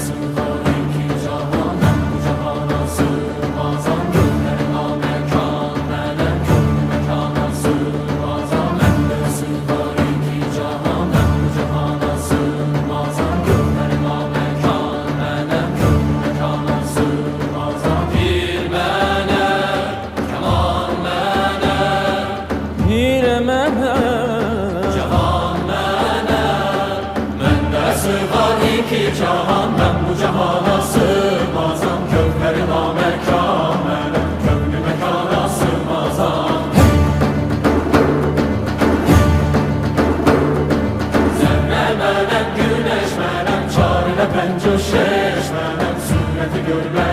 sığar iki cahan, ben bu cahana sığmazam. Gönlüme mekan, melek gönlü mekana sığmazam. Bende sığar iki cahan, ben bu cahana sığmazam. Gönlüme mekan, melek gönlü mekana sığmazam. Bir melek, keman melek, Pire melek, cahan melek. Bende sığar iki cahan, ben bu cahana sığmazam. Gönlüme mekan, melek gönlü mekana sığmazam. Zerre melek, güneş melek, çarine pencö şeş melek, sureti görmek